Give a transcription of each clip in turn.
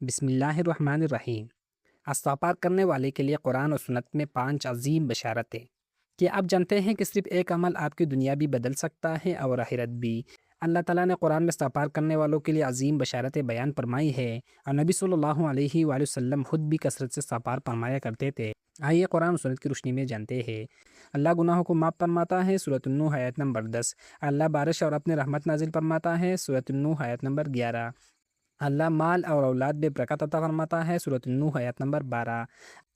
بسم اللہ الرحمن الرحیم۔ استغفار کرنے والے کے لیے قرآن و سنت میں 5 عظیم بشارتیں۔ کیا آپ جانتے ہیں کہ صرف ایک عمل آپ کی دنیا بھی بدل سکتا ہے اور آخرت بھی؟ اللہ تعالیٰ نے قرآن میں استغفار کرنے والوں کے لیے عظیم بشارتیں بیان فرمائی ہے، اور نبی صلی اللہ علیہ وآلہ وسلم خود بھی کثرت سے استغفار فرمایا کرتے تھے۔ آئیے قرآن و سنت کی روشنی میں جانتے ہیں۔ اللہ گناہوں کو معاف فرماتا ہے، سورۃ النوح آیت نمبر 10۔ اللہ بارش اور اپنی رحمت نازل فرماتا ہے، سورۃ النوح آیت نمبر 11۔ اللہ مال اور اولاد بے برکت عطا فرماتا ہے، سورۃ النوح آیت نمبر 12۔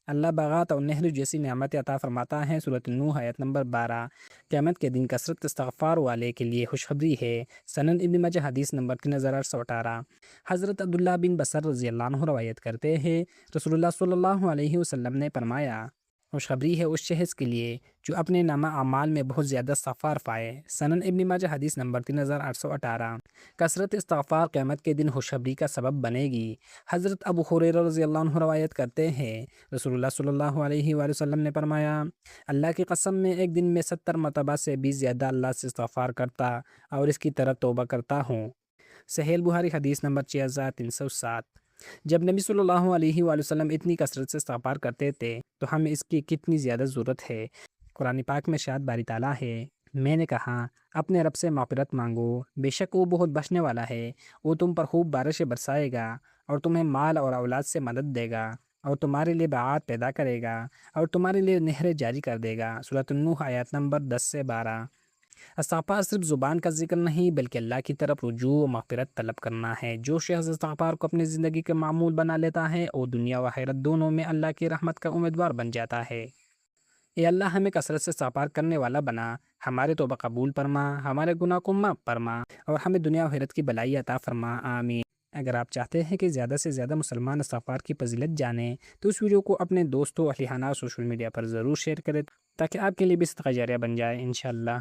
اللہ باغات اور نہر جیسی نعمت عطا فرماتا ہے، سورۃ النوح آیت نمبر 12۔ قیامت کے دن کثرت استغفار والے کے لیے خوشخبری ہے، سنن ابن ماجہ حدیث نمبر 3818۔ حضرت عبداللہ بن بصر رضی اللہ عنہ روایت کرتے ہیں، رسول اللہ صلی اللہ علیہ وسلم نے فرمایا، خوشخبری ہے اس شخص کے لیے جو اپنے نامہ اعمال میں بہت زیادہ استغفار پائے، سنن ابن ماجہ حدیث نمبر 3818۔ کثرت استغفار قیامت کے دن خوشخبری کا سبب بنے گی۔ حضرت ابو ہریرہ رضی اللہ عنہ روایت کرتے ہیں، رسول اللہ صلی اللہ علیہ وآلہ وسلم نے فرمایا، اللہ کی قسم میں ایک دن میں 70 مرتبہ سے بھی زیادہ اللہ سے استغفار کرتا اور اس کی طرف توبہ کرتا ہوں۔ صحیح بخاری حدیث نمبر 6307۔ جب نبی صلی اللہ علیہ وآلہ وسلم اتنی کثرت سے استغفار کرتے تھے تو ہمیں اس کی کتنی زیادہ ضرورت ہے۔ قرآن پاک میں ارشاد باری تعالیٰ ہے، میں نے کہا اپنے رب سے مغفرت مانگو، بے شک وہ بہت بخشنے والا ہے، وہ تم پر خوب بارشیں برسائے گا اور تمہیں مال اور اولاد سے مدد دے گا اور تمہارے لیے باغات پیدا کرے گا اور تمہارے لیے نہریں جاری کر دے گا، سورۃ النوح آیات نمبر 10 سے 12۔ استغفار صرف زبان کا ذکر نہیں بلکہ اللہ کی طرف رجوع و مغفرت طلب کرنا ہے۔ جو شخص استغفار کو اپنی زندگی کا معمول بنا لیتا ہے وہ دنیا و آخرت دونوں میں اللہ کی رحمت کا امیدوار بن جاتا ہے۔ اے اللہ ہمیں کثرت سے استغفار کرنے والا بنا، ہمارے توبہ قبول فرما، ہمارے گناہ کو معاف فرما اور ہمیں دنیا و آخرت کی بھلائی عطا فرما، آمین۔ اگر آپ چاہتے ہیں کہ زیادہ سے زیادہ مسلمان استغفار کی فضیلت جانیں تو اس ویڈیو کو اپنے دوستوں، اہل خانہ اور سوشل میڈیا پر ضرور شیئر کریں تاکہ آپ کے لیے بھی صدقہ جاریہ بن جائے انشاءاللہ۔